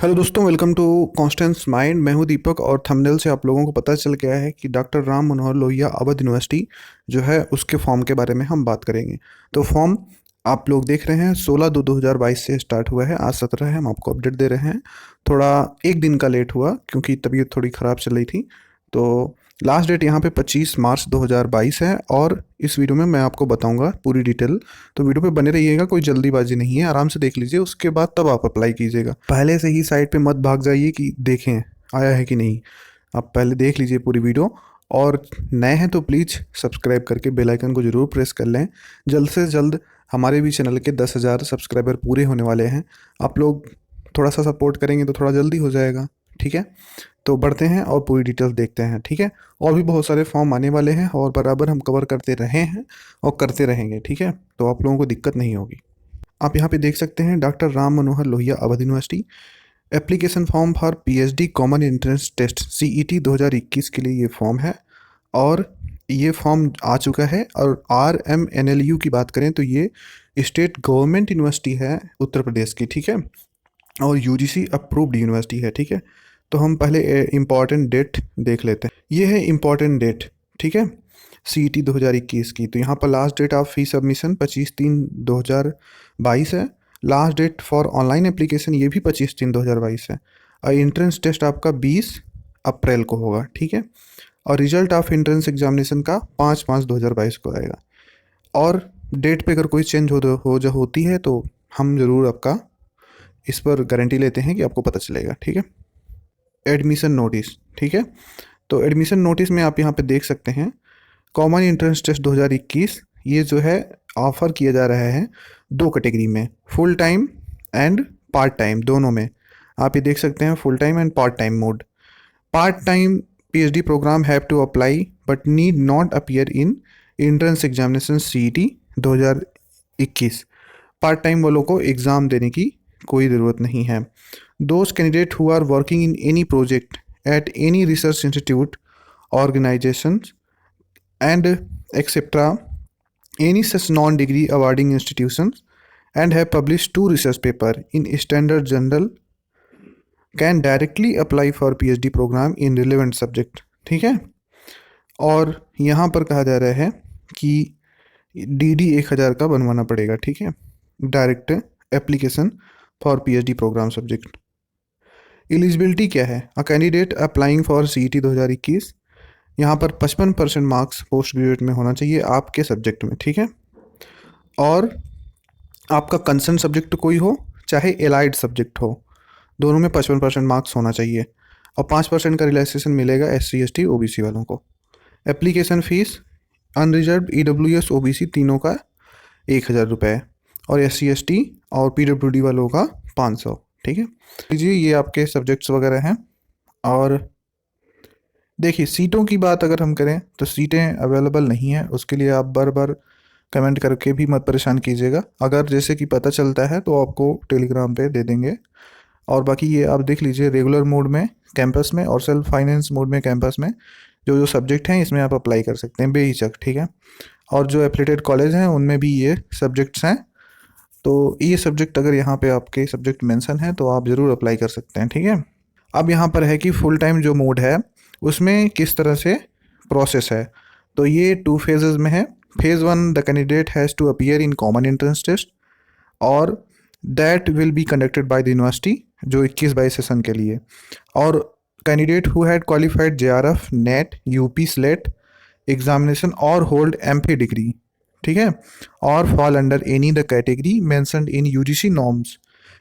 Hello दोस्तों, welcome to Constance mind. मैं हूं दीपक और थंबनेल से आप लोगों को पता चल गया है कि डॉक्टर राम मनोहर लोहिया अवध यूनिवर्सिटी जो है उसके फॉर्म के बारे में हम बात करेंगे। तो फॉर्म आप लोग देख रहे हैं 16/2/2022 से स्टार्ट हुआ है। आज 17 है, हम आपको अपडेट दे रहे हैं। थोड़ा एक दिन का लेट हुआ क्योंकि तबीयत थोड़ी ख़राब चल रही थी। तो लास्ट डेट यहाँ पे 25 मार्च 2022 है और इस वीडियो में मैं आपको बताऊंगा पूरी डिटेल। तो वीडियो पे बने रहिएगा, कोई जल्दीबाजी नहीं है, आराम से देख लीजिए, उसके बाद तब आप अप्लाई कीजिएगा। पहले से ही साइट पे मत भाग जाइए कि देखें आया है कि नहीं। आप पहले देख लीजिए पूरी वीडियो। और नए हैं तो प्लीज़ सब्सक्राइब करके बेल आइकन को ज़रूर प्रेस कर लें। जल्द से जल्द हमारे भी चैनल के 10,000 सब्सक्राइबर पूरे होने वाले हैं। आप लोग थोड़ा सा सपोर्ट करेंगे तो थोड़ा जल्दी हो जाएगा, ठीक है। तो बढ़ते हैं और पूरी डिटेल्स देखते हैं, ठीक है। और भी बहुत सारे फॉर्म आने वाले हैं और बराबर हम कवर करते रहे हैं और करते रहेंगे, ठीक है। तो आप लोगों को दिक्कत नहीं होगी। आप यहाँ पे देख सकते हैं doctor Ram Manohar Lohia Avadh university application form for PhD common entrance test CET 2021 के लिए ये फॉर्म है। और ये फॉर्म आ चुका है। और RMNLU की बात करें तो ये स्टेट गवर्नमेंट यूनिवर्सिटी है उत्तर प्रदेश की, ठीक है। और यूजीसी अप्रूव्ड यूनिवर्सिटी है, ठीक है। तो हम पहले इम्पॉर्टेंट डेट देख लेते हैं। ये है इम्पॉर्टेंट डेट, ठीक है, CET 2021 की। तो यहाँ पर last date of fee submission 25/3/2022 है। Last date for online application ये भी 25/3/2022 है। और एंट्रेंस टेस्ट आपका 20 अप्रैल को होगा, ठीक है। और रिजल्ट ऑफ एंट्रेंस एग्जामिनेशन का 5/5/2022 को आएगा। और डेट पे अगर कोई चेंज होती है तो हम ज़रूर आपका इस पर गारंटी लेते हैं कि आपको पता चलेगा, ठीक है। एडमिशन नोटिस, ठीक है। तो एडमिशन नोटिस में आप यहाँ पे देख सकते हैं कॉमन एंट्रेंस टेस्ट 2021 ये जो है ऑफर किया जा रहा है दो कैटेगरी में, full time and part time दोनों में। आप ये देख सकते हैं full time and part time mode. Part time PhD programme have to apply but need not appear in entrance examination CET 2021। Part time वालों को एग्ज़ाम देने की कोई ज़रूरत नहीं है। Those candidate who are working in any project at any research institute organisation and etcetera any such non-degree awarding institutions and have published 2 research paper in standard journal can directly apply for PhD program in relevant subject, ठीक है। और यहाँ पर कहा जा रहा है कि DD 1000 का बनवाना पड़ेगा, ठीक है, direct application for PhD programme subject. Eligibility क्या है? A candidate applying for CET 2021 यहाँ पर 55% मार्क्स पोस्ट ग्रेजुएट में होना चाहिए आपके सब्जेक्ट में, ठीक है। और आपका कंसर्न सब्जेक्ट कोई हो चाहे एलाइड सब्जेक्ट हो, दोनों में 55% मार्क्स होना चाहिए। और 5% का रिलैक्सेशन मिलेगा SC ST OBC वालों को। Application fees unreserve EWS OBC तीनों का 1,000 रुपये और SC ST और PWD वालों का 500, ठीक है। लीजिए ये आपके सब्जेक्ट्स वगैरह हैं। और देखिए सीटों की बात अगर हम करें तो सीटें अवेलेबल नहीं है, उसके लिए आप बार बार कमेंट करके भी मत परेशान कीजिएगा। अगर जैसे कि पता चलता है तो आपको टेलीग्राम पे दे देंगे। और बाकी ये आप देख लीजिए रेगुलर मोड में कैंपस में और सेल्फ फाइनेंस मोड में कैंपस में जो जो सब्जेक्ट हैं इसमें आप अप्लाई कर सकते हैं बेहिचक, ठीक है। और जो एफिलिएटेड कॉलेज हैं उनमें भी ये सब्जेक्ट्स हैं। तो ये सब्जेक्ट अगर यहाँ पे आपके सब्जेक्ट मेंशन है तो आप ज़रूर अप्लाई कर सकते हैं, ठीक है। अब यहाँ पर है कि फुल टाइम जो मोड है उसमें किस तरह से प्रोसेस है। तो ये 2 फेजेस में है। Phase 1 the candidate has to appear in common entrance test और that will be conducted by the university जो 21-22 सेशन के लिए। और candidate who had qualified JRF NET UP SLET examination और होल्ड MPhil डिग्री, ठीक है, और fall under any the category mentioned in UGC norms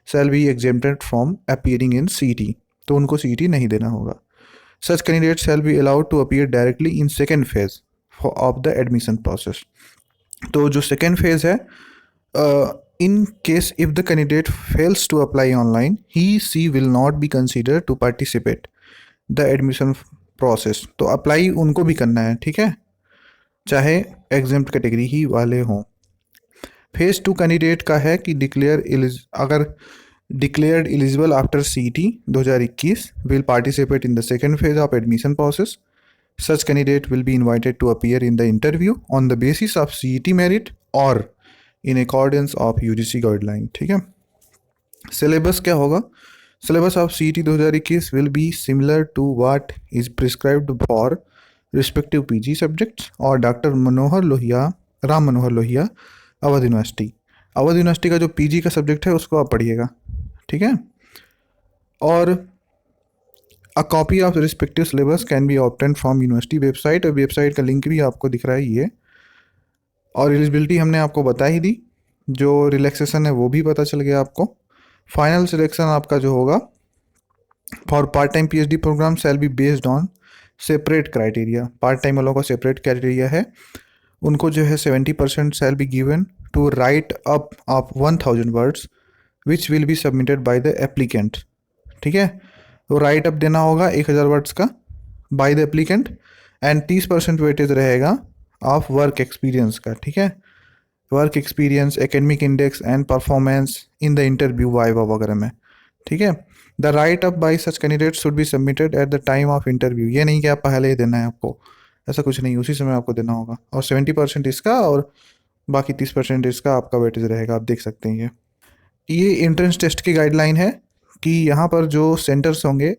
shall be exempted from appearing in CET। तो उनको CET नहीं देना होगा। Such candidates shall be allowed to appear directly in second phase of the admission process। तो जो second phase है, in case if the candidate fails to apply online, she will not be considered to participate the admission process। तो apply उनको भी करना है, ठीक है, चाहे एग्जेम्प्ट कैटेगरी ही वाले हों। फेज़ 2 कैंडिडेट का है कि अगर declared eligible after CET 2021 will participate in the second phase of admission process। Such candidate will be invited to appear in the interview on the basis of CET merit or in accordance of UGC guideline, ठीक है। Syllabus क्या होगा? Syllabus of CET 2021 will be similar to what is prescribed for respective PG subjects और doctor Manohar Lohia, Ram Manohar Lohia, Avadh university. Awadh university का जो PG का subject है उसको आप पढ़िएगा, ठीक है। और a copy of respective syllabus can be obtain from university website, और वेबसाइट का लिंक भी आपको दिख रहा है ये। और एलिजिबिलिटी हमने आपको बता ही दी, जो रिलैक्सेशन है वो भी पता चल गया आपको। फाइनल सिलेक्शन आपका जो होगा for part time PhD programme shall be based on separate criteria. Part time वालों का सेपरेट क्राइटेरिया है, उनको जो है 70% shall be given to write up of 1000 words which will be submitted by the applicant, ठीक है। तो राइट अप देना होगा 1000 वर्ड्स का bye the applicant, and 30% weightage रहेगा ऑफ वर्क एक्सपीरियंस का, ठीक है। Work experience, academic index and performance in the interview viva वगैरह में, ठीक है। The right up by such candidate should be submitted at the time of interview. ये नहीं कि आप पहले ही देना है आपको, ऐसा कुछ नहीं, उसी समय आपको देना होगा। और 70% इसका और बाकी 30% इसका आपका वेटेज रहेगा, आप देख सकते हैं। ये एंट्रेंस टेस्ट की गाइडलाइन है कि यहाँ पर जो सेंटर्स होंगे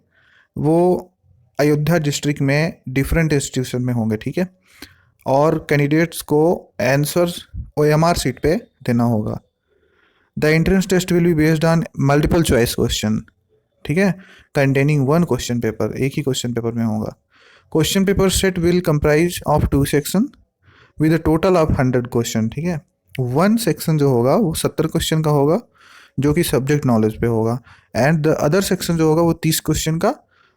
वो अयोध्या डिस्ट्रिक्ट में डिफरेंट इंस्टीट्यूशन में होंगे, ठीक है। और कैंडिडेट्स को आंसर्स OMR सीट पे देना होगा। The entrance test will be based on multiple choice question, ठीक है, कंटेनिंग 1 क्वेश्चन पेपर, एक ही क्वेश्चन पेपर में होगा। Question paper set will comprise of 2 section with a total of 100 question, ठीक है। 1 सेक्शन जो होगा वो 70 क्वेश्चन का होगा, जो कि सब्जेक्ट नॉलेज पे होगा, एंड द अदर सेक्शन जो होगा वो 30 क्वेश्चन का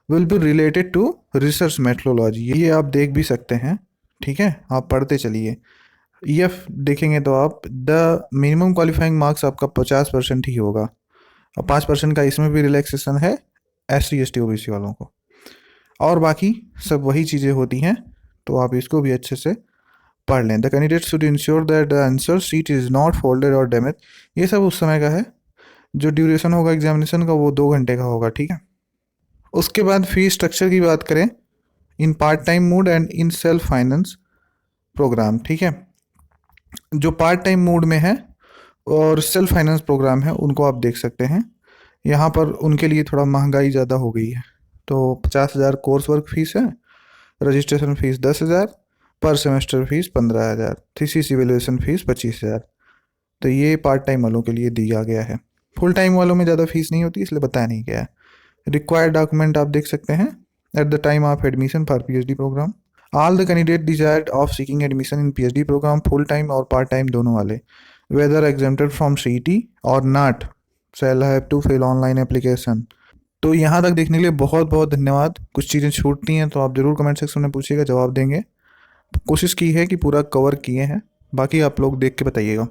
will be related to research methodology. ये आप देख भी सकते हैं, ठीक है, आप पढ़ते चलिए। EF देखेंगे तो आप द मिनिमम क्वालिफाइंग मार्क्स आपका 50% ही होगा, और 5% का इसमें भी रिलैक्सेशन है SC ST OBC वालों को, और बाकी सब वही चीज़ें होती हैं, तो आप इसको भी अच्छे से पढ़ लें। The candidate should ensure that the answer sheet is not folded और डैमेज। ये सब उस समय का है, जो ड्यूरेशन होगा एग्जामिनेशन का वो 2 घंटे का होगा, ठीक है। उसके बाद फी स्ट्रक्चर की बात करें, in part time mode and in self finance programme, ठीक है। जो पार्ट टाइम मोड में है और सेल्फ फाइनेंस प्रोग्राम है उनको आप देख सकते हैं। यहाँ पर उनके लिए थोड़ा महंगाई ज़्यादा हो गई है, तो 50,000 कोर्स वर्क फीस है, रजिस्ट्रेशन फीस 10,000, पर semester fees 15,000, thesis evaluation fees 25,000। तो ये पार्ट टाइम वालों के लिए दिया गया है। फुल टाइम वालों में ज़्यादा फीस नहीं होती, इसलिए बताया नहीं गया है। रिक्वायर्ड डॉक्यूमेंट आप देख सकते हैं at the time of admission for PhD programme. All the candidate desired of seeking admission in PhD programme, full time और पार्ट टाइम दोनों वाले, वेदर एग्जेम्प्टेड फ्रॉम CET और not, shall have to fill online application. तो यहाँ तक देखने के लिए बहुत बहुत धन्यवाद। कुछ चीज़ें छूटती हैं तो आप ज़रूर कमेंट सेक्शन में पूछिएगा, जवाब देंगे। कोशिश की है कि पूरा कवर किए हैं, बाकी आप लोग देख के बताइएगा।